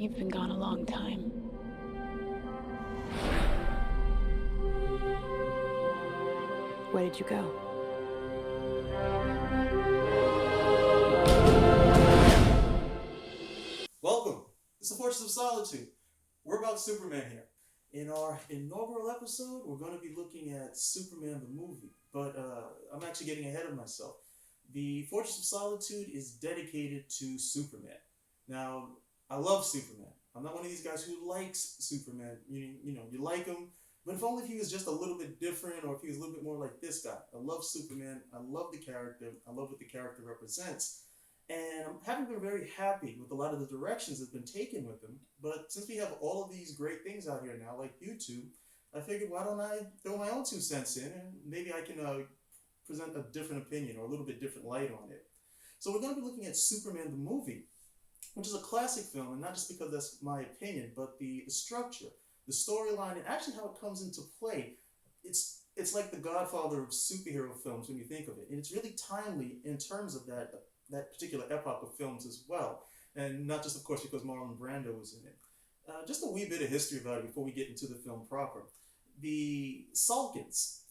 You've been gone a long time. Where did you go? Welcome. It's the Fortress of Solitude. We're about Superman here. In our inaugural episode, we're going to be looking at Superman the movie, but I'm actually getting ahead of myself. The Fortress of Solitude is dedicated to Superman. Now, I love Superman. I'm not one of these guys who likes Superman. You like him, but if only if he was just a little bit different, or if he was a little bit more like this guy. I love Superman. I love the character. I love what the character represents. And I haven't been very happy with a lot of the directions that's been taken with them. But since we have all of these great things out here now, like YouTube, I figured, why don't I throw my own 2 cents in, and maybe I can present a different opinion or a little bit different light on it. So we're going to be looking at Superman the movie, which is a classic film, and not just because that's my opinion, but the structure, the storyline, and actually how it comes into play. It's like the godfather of superhero films when you think of it. And it's really timely in terms of that particular epoch of films as well. And not just, of course, because Marlon Brando was in it. Just a wee bit of history about it before we get into the film proper. The Salkinds,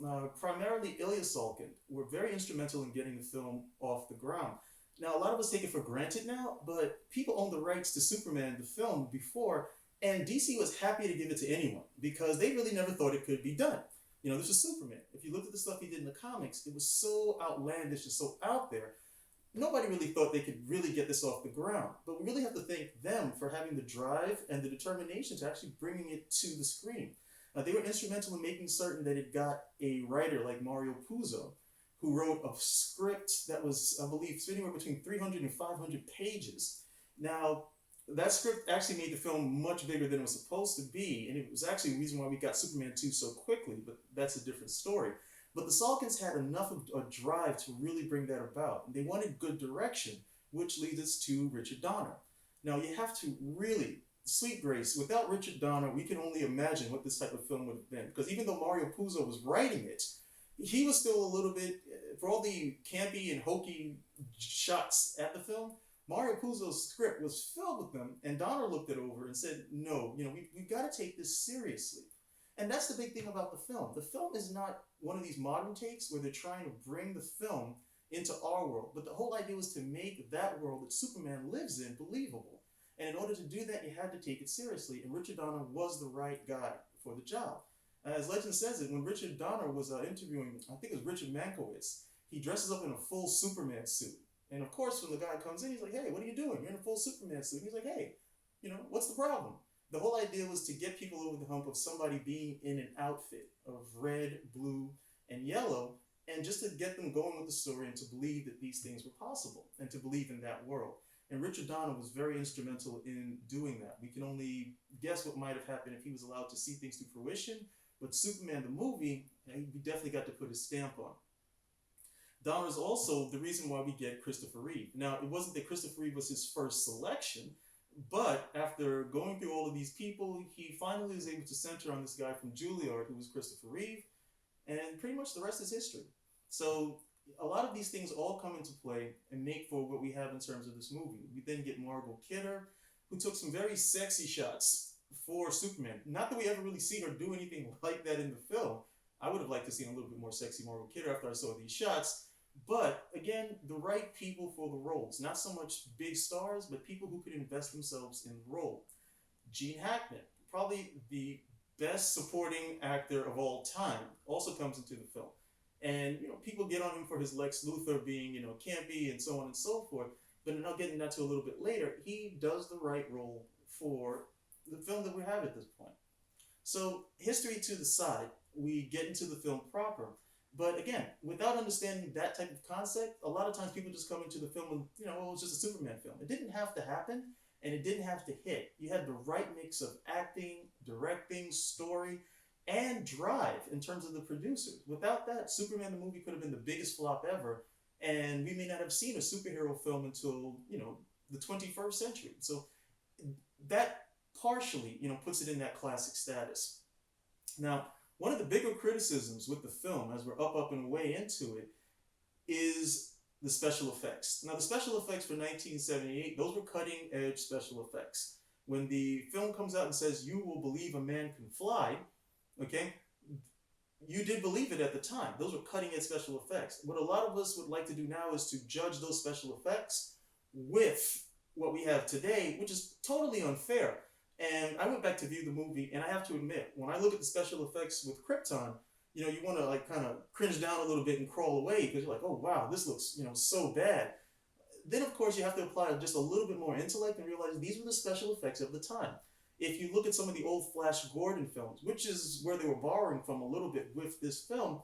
primarily Ilya Salkind, were very instrumental in getting the film off the ground. Now, a lot of us take it for granted now, but people owned the rights to Superman, the film, before, and DC was happy to give it to anyone because they really never thought it could be done. This was Superman. If you looked at the stuff he did in the comics, it was so outlandish and so out there. Nobody really thought they could really get this off the ground. But we really have to thank them for having the drive and the determination to actually bringing it to the screen. They were instrumental in making certain that it got a writer like Mario Puzo, who wrote a script that was, I believe, anywhere between 300 and 500 pages. Now, that script actually made the film much bigger than it was supposed to be, and it was actually the reason why we got Superman 2 so quickly, but that's a different story. But the Salkinds had enough of a drive to really bring that about. And they wanted good direction, which leads us to Richard Donner. Now, you have to really, sweet grace, without Richard Donner, we can only imagine what this type of film would have been. Because even though Mario Puzo was writing it, he was still a little bit, for all the campy and hokey shots at the film, Mario Puzo's script was filled with them, and Donner looked it over and said, no, we've got to take this seriously. And that's the big thing about the film. The film is not one of these modern takes where they're trying to bring the film into our world, but the whole idea was to make that world that Superman lives in believable. And in order to do that, you had to take it seriously, and Richard Donner was the right guy for the job. As legend says it, when Richard Donner was interviewing, I think it was Richard Mankiewicz, he dresses up in a full Superman suit. And of course, when the guy comes in, he's like, hey, what are you doing? You're in a full Superman suit. And he's like, hey, what's the problem? The whole idea was to get people over the hump of somebody being in an outfit of red, blue, and yellow, and just to get them going with the story and to believe that these things were possible and to believe in that world. And Richard Donner was very instrumental in doing that. We can only guess what might have happened if he was allowed to see things to fruition, but Superman the movie, he definitely got to put his stamp on. Donner is also the reason why we get Christopher Reeve. Now, it wasn't that Christopher Reeve was his first selection, but after going through all of these people, he finally was able to center on this guy from Juilliard, who was Christopher Reeve, and pretty much the rest is history. So a lot of these things all come into play and make for what we have in terms of this movie. We then get Margot Kidder, who took some very sexy shots for Superman. Not that we ever really see her do anything like that in the film. I would have liked to see a little bit more sexy Margot Kidder after I saw these shots. But again, the right people for the roles. Not so much big stars, but people who could invest themselves in the role. Gene Hackman, probably the best supporting actor of all time, also comes into the film. And people get on him for his Lex Luthor being campy and so on and so forth. But I'll get into that to a little bit later. He does the right role for the film that we have at this point. So history to the side, we get into the film proper. But again, without understanding that type of concept, a lot of times people just come into the film and, it was just a Superman film. It didn't have to happen, and it didn't have to hit. You had the right mix of acting, directing, story, and drive in terms of the producers. Without that, Superman the movie could have been the biggest flop ever, and we may not have seen a superhero film until, the 21st century. So that partially, puts it in that classic status. Now, one of the bigger criticisms with the film, as we're up and away into it, is the special effects. Now, the special effects for 1978, those were cutting-edge special effects. When the film comes out and says, "You will believe a man can fly," okay, you did believe it at the time. Those were cutting edge special effects. What a lot of us would like to do now is to judge those special effects with what we have today, which is totally unfair. And I went back to view the movie, and I have to admit, when I look at the special effects with Krypton, you know, you want to like kind of cringe down a little bit and crawl away because you're like, oh wow, this looks, you know, so bad. Then of course you have to apply just a little bit more intellect and realize these were the special effects of the time. If you look at some of the old Flash Gordon films, which is where they were borrowing from a little bit with this film,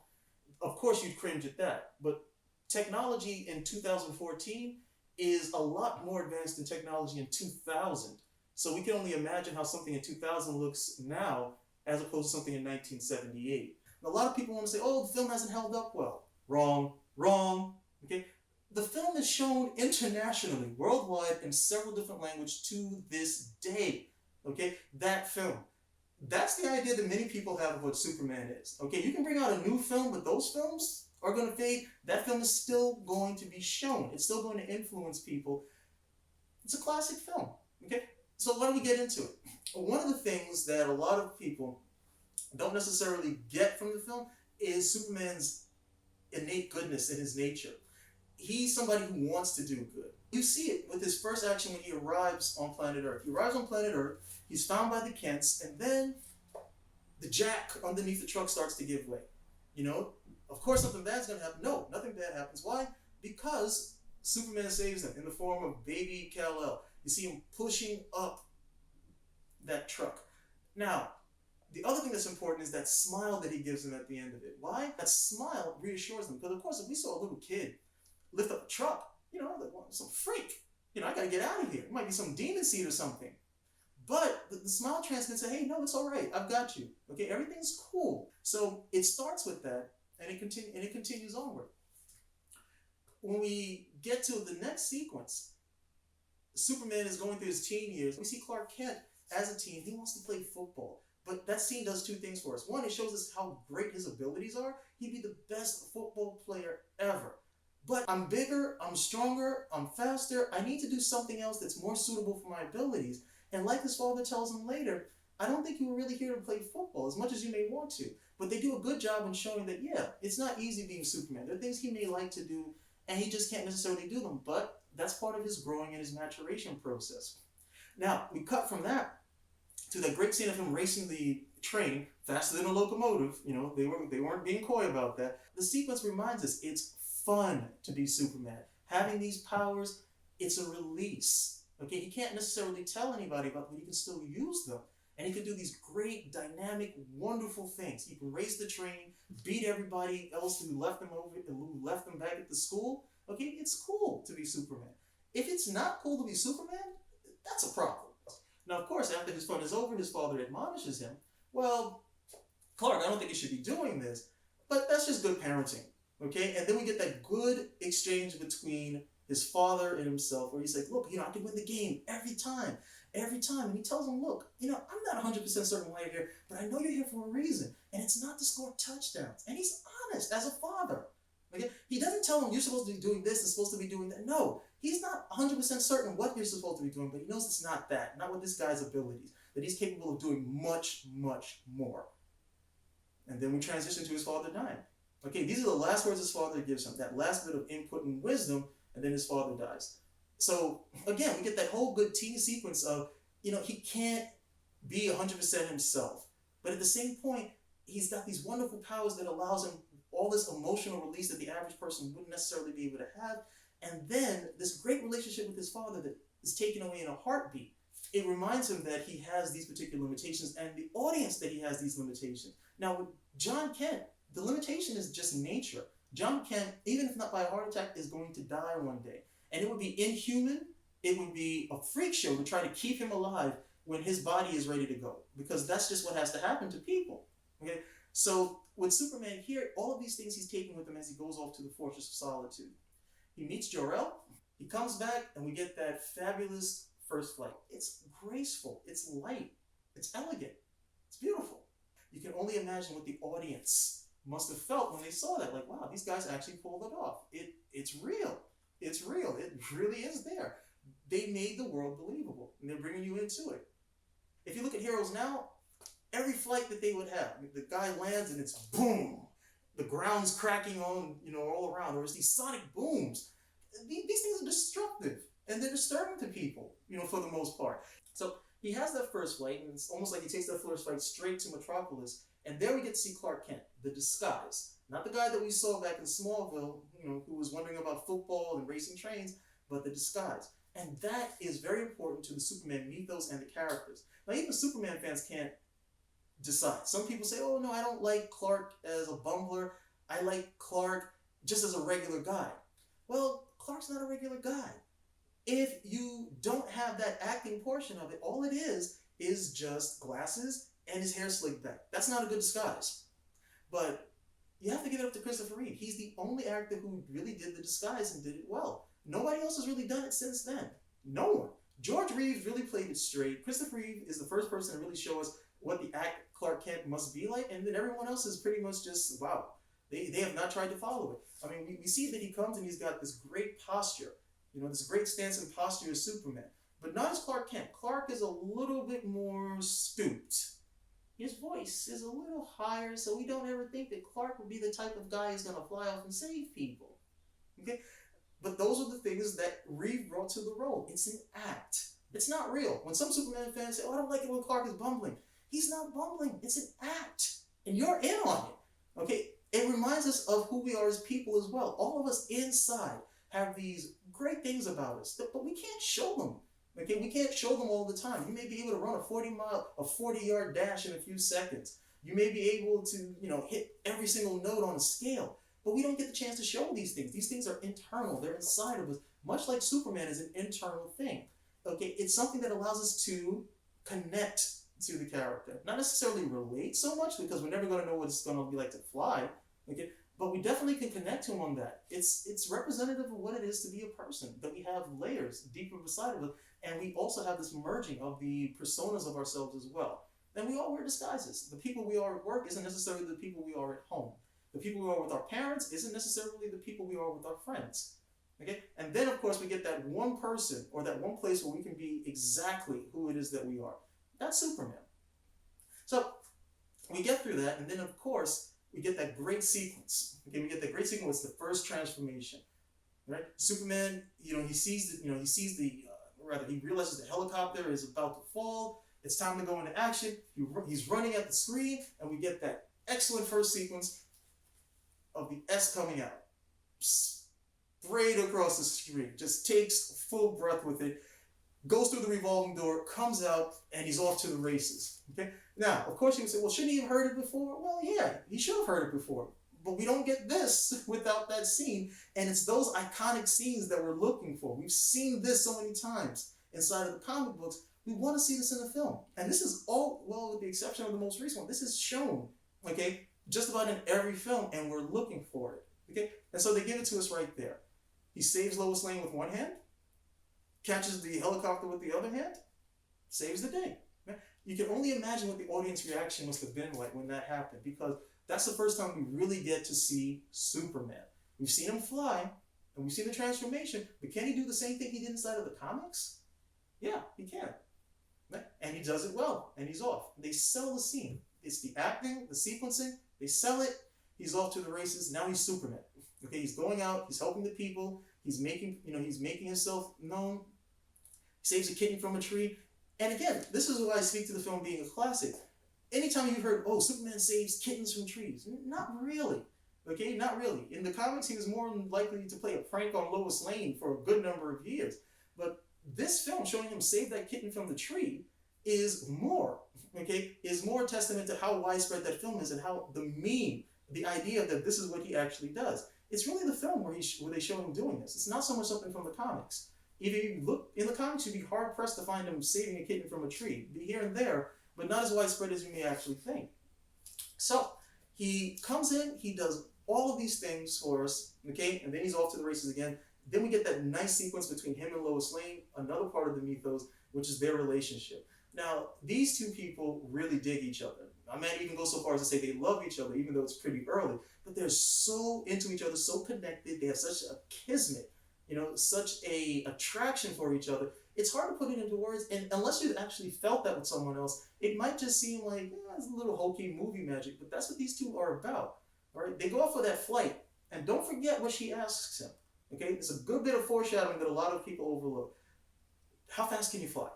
of course you'd cringe at that. But technology in 2014 is a lot more advanced than technology in 2000. So we can only imagine how something in 2000 looks now as opposed to something in 1978. And a lot of people want to say, oh, the film hasn't held up well. Wrong, wrong, okay? The film is shown internationally, worldwide, in several different languages to this day. Okay, that film. That's the idea that many people have of what Superman is. Okay, you can bring out a new film, but those films are going to fade. That film is still going to be shown. It's still going to influence people. It's a classic film. Okay, so why don't we get into it? One of the things that a lot of people don't necessarily get from the film is Superman's innate goodness in his nature. He's somebody who wants to do good. You see it with his first action when he arrives on planet Earth. He arrives on planet Earth, he's found by the Kents, and then the jack underneath the truck starts to give way. You know, of course something bad's gonna happen. No, nothing bad happens. Why? Because Superman saves him in the form of baby Kal-El. You see him pushing up that truck. Now, the other thing that's important is that smile that he gives him at the end of it. Why? That smile reassures them. Because of course, if we saw a little kid lift up a truck, you know, like, well, some freak. You know, I gotta get out of here. It might be some demon seed or something. But the smile transmits, say, hey, no, it's all right. I've got you. Okay, everything's cool. So it starts with that, and it continues onward. When we get to the next sequence, Superman is going through his teen years. We see Clark Kent as a teen. He wants to play football. But that scene does two things for us. One, it shows us how great his abilities are. He'd be the best football player ever. But I'm bigger, I'm stronger, I'm faster. I need to do something else that's more suitable for my abilities. And like his father tells him later, I don't think you were really here to play football as much as you may want to. But they do a good job in showing that, yeah, it's not easy being Superman. There are things he may like to do, and he just can't necessarily do them. But that's part of his growing and his maturation process. Now, we cut from that to that great scene of him racing the train faster than a locomotive. You know, they weren't being coy about that. The sequence reminds us it's fun to be Superman. Having these powers, it's a release. Okay, he can't necessarily tell anybody about them, but he can still use them. And he can do these great, dynamic, wonderful things. He can race the train, beat everybody else who left them back at the school. Okay, it's cool to be Superman. If it's not cool to be Superman, that's a problem. Now, of course, after his fun is over, his father admonishes him. Well, Clark, I don't think you should be doing this, but that's just good parenting. Okay, and then we get that good exchange between his father and himself, where he's like, look, you know, I can win the game every time. And he tells him, look, you know, I'm not 100% certain why you're here, but I know you're here for a reason, and it's not to score touchdowns. And he's honest as a father. Okay, he doesn't tell him you're supposed to be doing this and supposed to be doing that. No, he's not 100% certain what you're supposed to be doing, but he knows it's not that, not with this guy's abilities, that he's capable of doing much, much more. And then we transition to his father dying. Okay, these are the last words his father gives him, that last bit of input and wisdom, and then his father dies. So, again, we get that whole good teen sequence of, you know, he can't be 100% himself. But at the same point, he's got these wonderful powers that allows him all this emotional release that the average person wouldn't necessarily be able to have. And then this great relationship with his father that is taken away in a heartbeat. It reminds him that he has these particular limitations and the audience that he has these limitations. Now, with John Kent, the limitation is just nature. John Kent, even if not by a heart attack, is going to die one day. And it would be inhuman, it would be a freak show to try to keep him alive when his body is ready to go. Because that's just what has to happen to people. Okay? So with Superman here, all of these things he's taking with him as he goes off to the Fortress of Solitude. He meets Jor-El, he comes back, and we get that fabulous first flight. It's graceful, it's light, it's elegant, it's beautiful. You can only imagine what the audience must have felt when they saw that. Like, wow, these guys actually pulled it off. It's real. It's real. It really is there. They made the world believable, and they're bringing you into it. If you look at heroes now, every flight that they would have, the guy lands and it's boom, the ground's cracking on, all around. Or it's these sonic booms. These things are destructive and they're disturbing to people, for the most part. So he has that first flight, and it's almost like he takes that first flight straight to Metropolis, and there we get to see Clark Kent, the disguise. Not the guy that we saw back in Smallville, who was wondering about football and racing trains, but the disguise. And that is very important to the Superman mythos and the characters. Now, even Superman fans can't decide. Some people say, oh no, I don't like Clark as a bumbler. I like Clark just as a regular guy. Well, Clark's not a regular guy. If you don't have that acting portion of it, all it is just glasses and his hair slicked back. That's not a good disguise. But you have to give it up to Christopher Reeve. He's the only actor who really did the disguise and did it well. Nobody else has really done it since then. No one. George Reeves really played it straight. Christopher Reeve is the first person to really show us what the act Clark Kent must be like, and then everyone else is pretty much just, wow. They have not tried to follow it. I mean, we see that he comes and he's got this great posture, this great stance and posture as Superman, but not as Clark Kent. Clark is a little bit more stooped. His voice is a little higher, so we don't ever think that Clark would be the type of guy who's going to fly off and save people. Okay? But those are the things that Reeve brought to the role. It's an act. It's not real. When some Superman fans say, oh, I don't like it when Clark is bumbling. He's not bumbling. It's an act. And you're in on it. Okay? It reminds us of who we are as people as well. All of us inside have these great things about us, but we can't show them. Okay, we can't show them all the time. You may be able to run a 40-yard dash in a few seconds. You may be able to, hit every single note on a scale, but we don't get the chance to show these things. These things are internal. They're inside of us, much like Superman is an internal thing. Okay, it's something that allows us to connect to the character. Not necessarily relate so much, because we're never going to know what it's going to be like to fly. Okay, but we definitely can connect to him on that. It's representative of what it is to be a person, that we have layers deeper beside of it, and we also have this merging of the personas of ourselves as well. And we all wear disguises. The people we are at work isn't necessarily the people we are at home. The people we are with our parents isn't necessarily the people we are with our friends. Okay? And then, of course, we get that one person or that one place where we can be exactly who it is that we are. That's Superman. So we get through that, and then, of course, we get that great sequence. Okay, we get that great sequence, the first transformation. Right? Superman, he realizes the helicopter is about to fall. It's time to go into action. He's running at the screen, and we get that excellent first sequence of the S coming out. Straight across the screen. Just takes full breath with it. Goes through the revolving door, comes out, and he's off to the races. Okay? Now, of course, you can say, well, shouldn't he have heard it before? Well, yeah, he should have heard it before. But we don't get this without that scene. And it's those iconic scenes that we're looking for. We've seen this so many times inside of the comic books. We want to see this in the film. And this is all, well, with the exception of the most recent one, this is shown, okay, just about in every film, and we're looking for it. Okay? And so they give it to us right there. He saves Lois Lane with one hand, catches the helicopter with the other hand, saves the day. You can only imagine what the audience reaction must have been like when that happened, because that's the first time we really get to see Superman. We've seen him fly, and we've seen the transformation, but can he do the same thing he did inside of the comics? Yeah, he can. And he does it well, and he's off. They sell the scene. It's the acting, the sequencing, they sell it, he's off to the races, now he's Superman. Okay, he's going out, he's helping the people, he's making himself known, he saves a kitten from a tree. And again, this is why I speak to the film being a classic. Anytime you've heard, oh, Superman saves kittens from trees, not really. Okay, not really. In the comics, he was more likely to play a prank on Lois Lane for a good number of years. But this film showing him save that kitten from the tree is more a testament to how widespread that film is and how the idea that this is what he actually does. It's really the film where they show him doing this. It's not so much something from the comics. If you look in the comics, you'd be hard-pressed to find him saving a kitten from a tree. It'd be here and there, but not as widespread as you may actually think. So, he comes in, he does all of these things for us, okay, and then he's off to the races again. Then we get that nice sequence between him and Lois Lane, another part of the mythos, which is their relationship. Now, these two people really dig each other. I might even go so far as to say they love each other, even though it's pretty early. But they're so into each other, so connected. They have such a kismet, such a attraction for each other. It's hard to put it into words, and unless you actually felt that with someone else, it might just seem like it's a little hokey movie magic, but that's what these two are about. All right, they go off for that flight, and don't forget what she asks him. Okay, it's a good bit of foreshadowing that a lot of people overlook. How fast can you fly?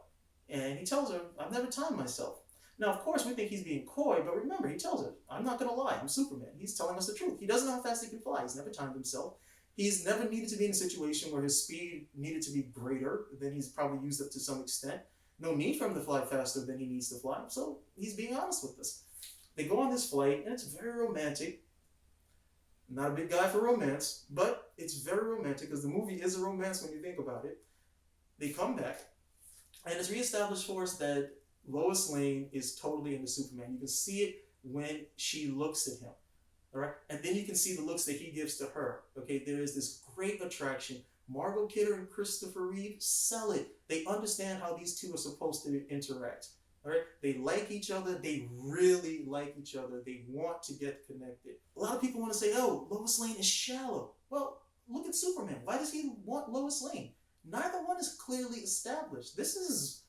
And he tells her, I've never timed myself. Now, of course, we think he's being coy, but remember, he tells her, I'm not going to lie, I'm Superman. He's telling us the truth. He doesn't know how fast he can fly. He's never timed himself. He's never needed to be in a situation where his speed needed to be greater than he's probably used up to some extent. No need for him to fly faster than he needs to fly. So he's being honest with us. They go on this flight, and it's very romantic. Not a big guy for romance, but it's very romantic because the movie is a romance when you think about it. They come back, and it's reestablished for us that Lois Lane is totally into Superman. You can see it when she looks at him. All right, and then you can see the looks that he gives to her. Okay, there is this great attraction. Margot Kidder and Christopher Reeve sell it. They understand how these two are supposed to interact. All right, they like each other. They really like each other. They want to get connected. A lot of people want to say, "Oh, Lois Lane is shallow." Well, look at Superman. Why does he want Lois Lane? Neither one is clearly established. This is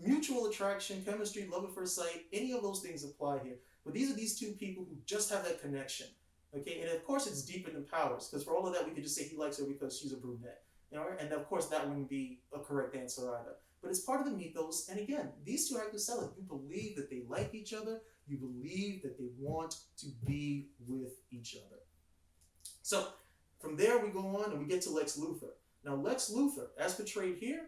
mutual attraction, chemistry, love at first sight. Any of those things apply here. But these are these two people who just have that connection. Okay, and of course it's deeper than Powers, because for all of that we could just say he likes her because she's a brunette. You know, and of course that wouldn't be a correct answer either. But it's part of the mythos, and again, these two actors sell it. You believe that they like each other, you believe that they want to be with each other. So from there we go on and we get to Lex Luthor. Now Lex Luthor, as portrayed here,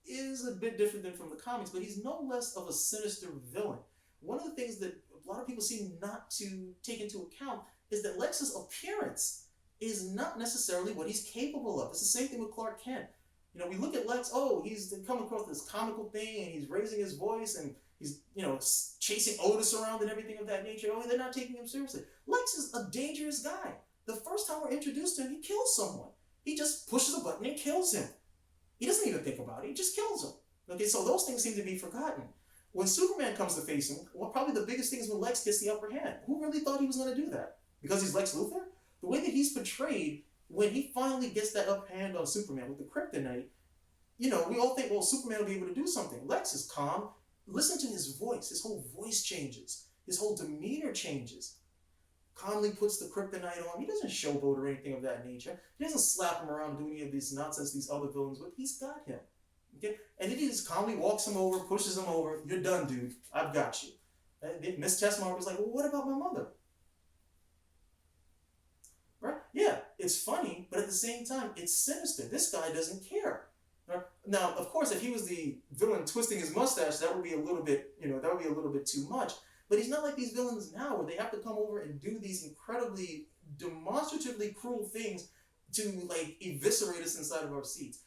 is a bit different than from the comics, but he's no less of a sinister villain. One of the things that a lot of people seem not to take into account is that Lex's appearance is not necessarily what he's capable of. It's the same thing with Clark Kent. You know, we look at Lex, oh, he's come across this comical thing, and he's raising his voice, and he's, you know, chasing Otis around and everything of that nature. Oh, they're not taking him seriously. Lex is a dangerous guy. The first time we're introduced to him, he kills someone. He just pushes a button and kills him. He doesn't even think about it. He just kills him. Okay, so those things seem to be forgotten. When Superman comes to face him, well, probably the biggest thing is when Lex gets the upper hand. Who really thought he was going to do that? Because he's Lex Luthor? The way that he's portrayed, when he finally gets that upper hand on Superman with the kryptonite, you know, we all think, well, Superman will be able to do something. Lex is calm. Listen to his voice. His whole voice changes. His whole demeanor changes. Calmly puts the kryptonite on. He doesn't showboat or anything of that nature. He doesn't slap him around doing any of this nonsense these other villains with. He's got him. Okay? And then he just calmly walks him over, pushes him over. You're done, dude. I've got you. And Miss Tessmark was like, well, what about my mother? Right? Yeah, it's funny, but at the same time, it's sinister. This guy doesn't care. Right? Now, of course, if he was the villain twisting his mustache, that would be a little bit, that would be a little bit too much. But he's not like these villains now where they have to come over and do these incredibly, demonstratively cruel things to, like, eviscerate us inside of our seats.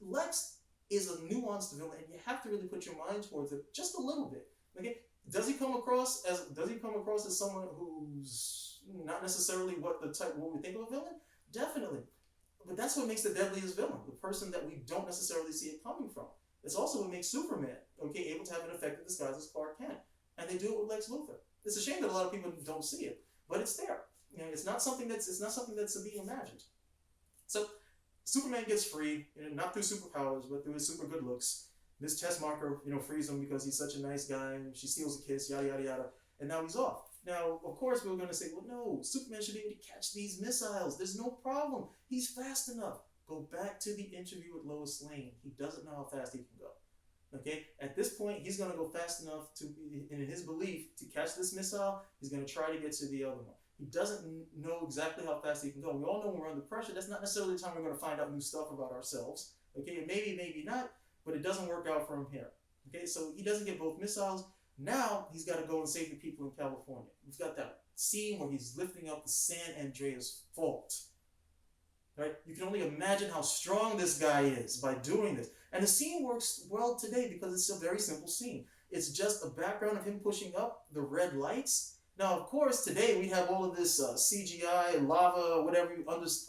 Lex is a nuanced villain, and you have to really put your mind towards it just a little bit. Okay? Does he come across as someone who's not necessarily what we think of a villain? Definitely. But that's what makes the deadliest villain, the person that we don't necessarily see it coming from. It's also what makes Superman, able to have an effective disguise as Clark Kent. And they do it with Lex Luthor. It's a shame that a lot of people don't see it, but it's there. It's not something that's being imagined. So Superman gets free, not through superpowers, but through his super good looks. Miss Tessmarker, frees him because he's such a nice guy, and she steals a kiss, yada yada yada, and now he's off. Now, of course, we're going to say, well, no, Superman should be able to catch these missiles. There's no problem. He's fast enough. Go back to the interview with Lois Lane. He doesn't know how fast he can go. Okay, at this point, he's going to go fast enough to, in his belief, to catch this missile. He's going to try to get to the other one. He doesn't know exactly how fast he can go. We all know when we're under pressure, that's not necessarily the time we're going to find out new stuff about ourselves. Okay, maybe not, but it doesn't work out for him here. Okay, so he doesn't get both missiles. Now he's got to go and save the people in California. We've got that scene where he's lifting up the San Andreas fault. Right? You can only imagine how strong this guy is by doing this. And the scene works well today because it's a very simple scene. It's just a background of him pushing up the red lights. Now, of course, today we have all of this CGI, lava, whatever,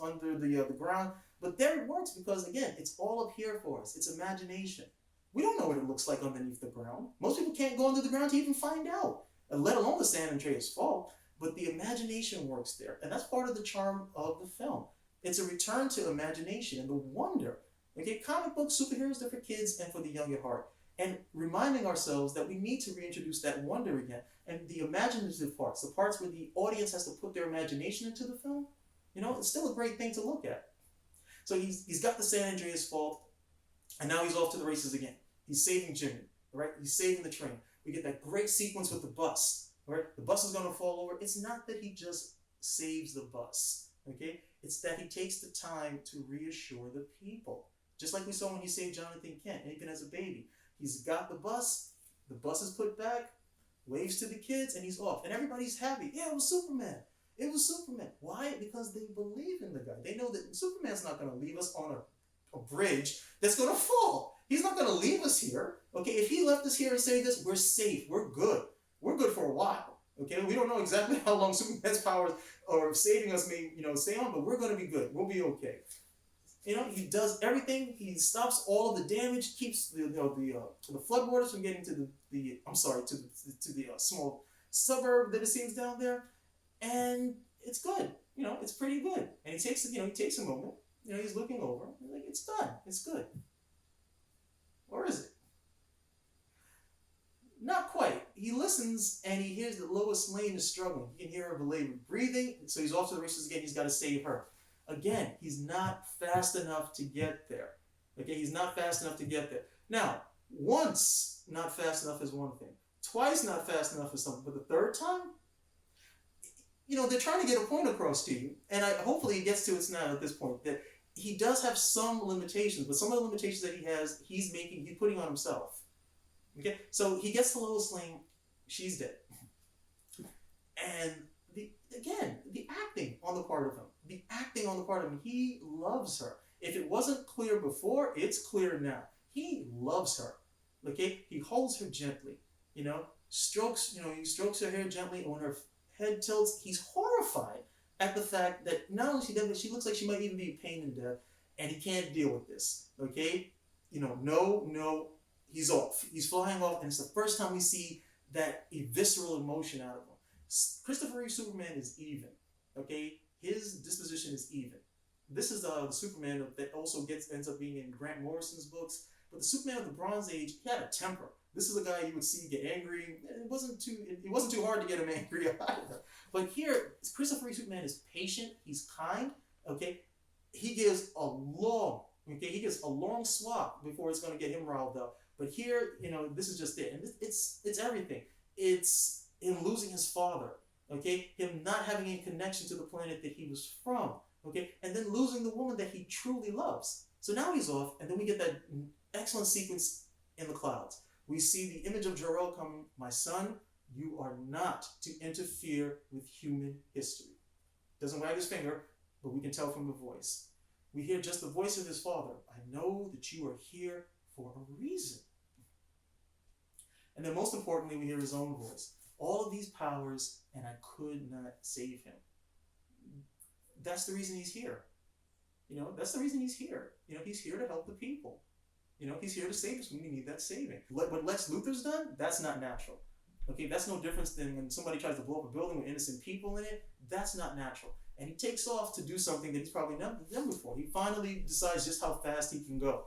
under the ground. But there it works because, again, it's all up here for us. It's imagination. We don't know what it looks like underneath the ground. Most people can't go under the ground to even find out, let alone the San Andreas Fault. But the imagination works there. And that's part of the charm of the film. It's a return to imagination and the wonder. Okay, comic book superheroes are for kids and for the young at heart. And reminding ourselves that we need to reintroduce that wonder again. And the imaginative parts, the parts where the audience has to put their imagination into the film, it's still a great thing to look at. So he's got the San Andreas fault, and now he's off to the races again. He's saving Jimmy, right? He's saving the train. We get that great sequence with the bus, right? The bus is going to fall over. It's not that he just saves the bus, okay? It's that he takes the time to reassure the people. Just like we saw when he saved Jonathan Kent, even as a baby. He's got the bus is put back, waves to the kids, and he's off. And everybody's happy. Yeah, it was Superman. It was Superman. Why? Because they believe in the guy. They know that Superman's not going to leave us on a bridge that's going to fall. He's not going to leave us here. Okay, if he left us here and saved us, we're safe. We're good. We're good for a while. Okay, we don't know exactly how long Superman's powers or saving us may, stay on, but we're going to be good. We'll be okay. He does everything. He stops all of the damage, keeps the floodwaters from getting to the small suburb that it seems down there, and it's good. It's pretty good. And he takes a moment. He's looking over. He's like, it's done. It's good. Or is it? Not quite. He listens and he hears that Lois Lane is struggling. He can hear her belabored breathing, so he's off to the races again. He's got to save her. Again, he's not fast enough to get there. Okay, he's not fast enough to get there. Now, once not fast enough is one thing. Twice not fast enough is something. But the third time, they're trying to get a point across to you. And hopefully he gets to it now at this point. That he does have some limitations, but some of the limitations that he has, he's putting on himself. Okay, so he gets to Lois Lane. She's dead. And the acting on the part of him. He loves her. If it wasn't clear before, it's clear now. He loves her. Okay? He holds her gently. He strokes her hair gently, and when her head tilts, he's horrified at the fact that not only she does, but she looks like she might even be in pain and death, and he can't deal with this. Okay? No, he's off. He's flying off, and it's the first time we see that visceral emotion out of him. Christopher Reeve Superman is even. Okay? His disposition is even. This is the Superman that also ends up being in Grant Morrison's books. But the Superman of the Bronze Age, he had a temper. This is a guy you would see get angry. It wasn't too hard to get him angry either. But here, Christopher Reeve Superman is patient. He's kind. Okay? He gives a long swap before it's going to get him riled up. But here, this is just it. And it's everything. It's him losing his father. Okay? Him not having any connection to the planet that he was from. Okay? And then losing the woman that he truly loves. So now he's off, and then we get that excellent sequence in the clouds. We see the image of Jor-El coming. My son, you are not to interfere with human history. Doesn't wag his finger, but we can tell from the voice. We hear just the voice of his father. I know that you are here for a reason. And then most importantly, we hear his own voice. All of these powers, and I could not save him. That's the reason he's here. That's the reason he's here. He's here to help the people. He's here to save us when we need that saving. What Lex Luthor's done, that's not natural. Okay, that's no difference than when somebody tries to blow up a building with innocent people in it. That's not natural. And he takes off to do something that he's probably never done before. He finally decides just how fast he can go.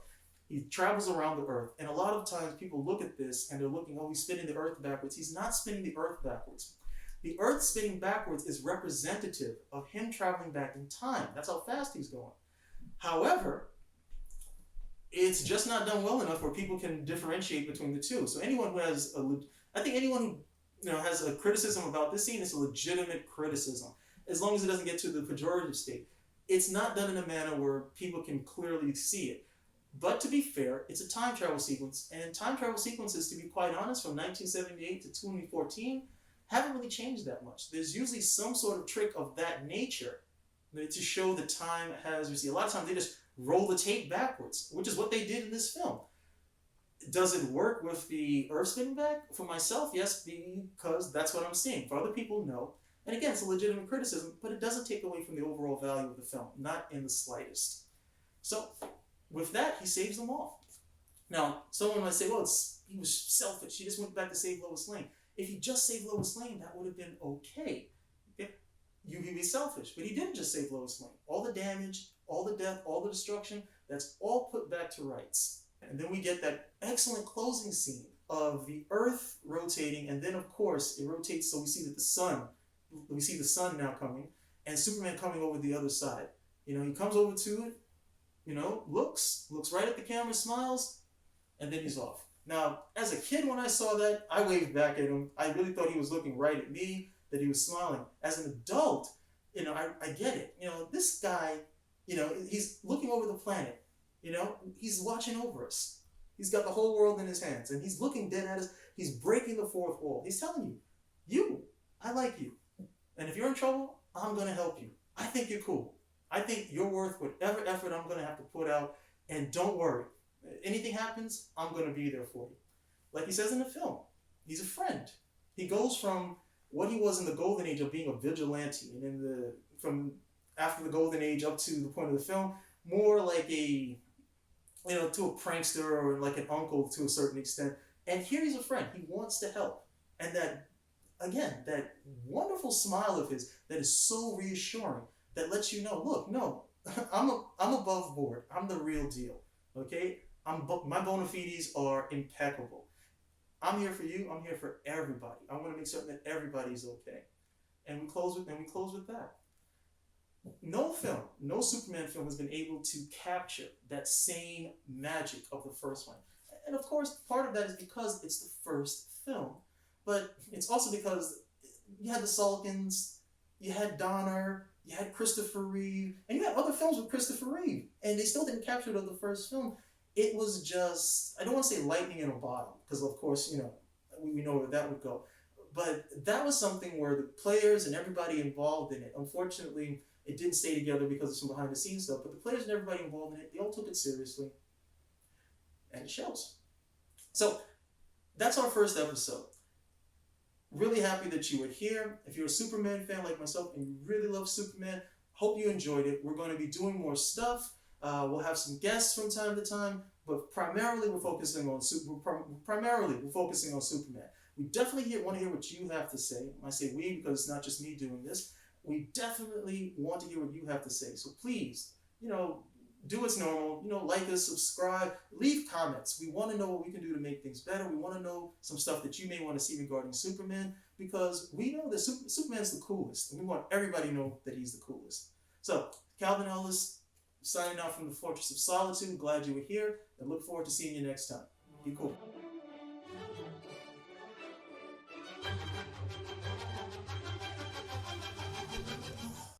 He travels around the earth. And a lot of times people look at this and they're looking, he's spinning the earth backwards. He's not spinning the earth backwards. The earth spinning backwards is representative of him traveling back in time. That's how fast he's going. However, it's just not done well enough where people can differentiate between the two. So anyone who has anyone who has a criticism about this scene is a legitimate criticism, as long as it doesn't get to the pejorative state. It's not done in a manner where people can clearly see it. But to be fair, it's a time travel sequence, and time travel sequences, to be quite honest, from 1978 to 2014, haven't really changed that much. There's usually some sort of trick of that nature to show the time has receded. A lot of times they just roll the tape backwards, which is what they did in this film. Does it work with the earth spinning back? For myself, yes, because that's what I'm seeing. For other people, no. And again, it's a legitimate criticism, but it doesn't take away from the overall value of the film, not in the slightest. So, with that, he saves them all. Now, someone might say, well, he was selfish. He just went back to save Lois Lane. If he just saved Lois Lane, that would have been okay. He'd be selfish, but he didn't just save Lois Lane. All the damage, all the death, all the destruction, that's all put back to rights. And then we get that excellent closing scene of the Earth rotating, and then of course it rotates so we see the sun now coming, and Superman coming over the other side. You know, he comes over to it, you know, looks right at the camera, smiles, and then he's off. Now, as a kid, when I saw that, I waved back at him. I really thought he was looking right at me, that he was smiling. As an adult, you know, I get it. You know, this guy, you know, he's looking over the planet. You know, he's watching over us. He's got the whole world in his hands, and he's looking dead at us. He's breaking the fourth wall. He's telling you, I like you. And if you're in trouble, I'm going to help you. I think you're cool. I think you're worth whatever effort I'm going to have to put out. And don't worry. Anything happens, I'm going to be there for you. Like he says in the film, he's a friend. He goes from what he was in the golden age of being a vigilante, and from after the golden age up to the point of the film, more like to a prankster or like an uncle to a certain extent. And here he's a friend. He wants to help. And that wonderful smile of his that is so reassuring, that lets you know, look, no, I'm above board. I'm the real deal. Okay? My bona fides are impeccable. I'm here for you. I'm here for everybody. I want to make certain that everybody's okay. And we close with that. No Superman film has been able to capture that same magic of the first one. And of course, part of that is because it's the first film. But it's also because you had the Salkins, you had Donner, you had Christopher Reeve, and you had other films with Christopher Reeve. And they still didn't capture it of the first film. It was just, I don't want to say lightning in a bottle, because of course, we know where that would go. But that was something where the players and everybody involved in it, unfortunately, it didn't stay together because of some behind the scenes stuff, but the players and everybody involved in it, they all took it seriously. And it shows. So that's our first episode. Really happy that you were here. If you're a Superman fan like myself and you really love Superman, hope you enjoyed it. We're going to be doing more stuff. We'll have some guests from time to time, but primarily we're focusing on Superman. We definitely want to hear what you have to say. I say we because it's not just me doing this. We definitely want to hear what you have to say. So please, do what's normal. Like us, subscribe, leave comments. We want to know what we can do to make things better. We want to know some stuff that you may want to see regarding Superman, because we know that Superman's the coolest, and we want everybody to know that he's the coolest. So, Calvin Ellis, signing out from the Fortress of Solitude. Glad you were here, and look forward to seeing you next time. Be cool.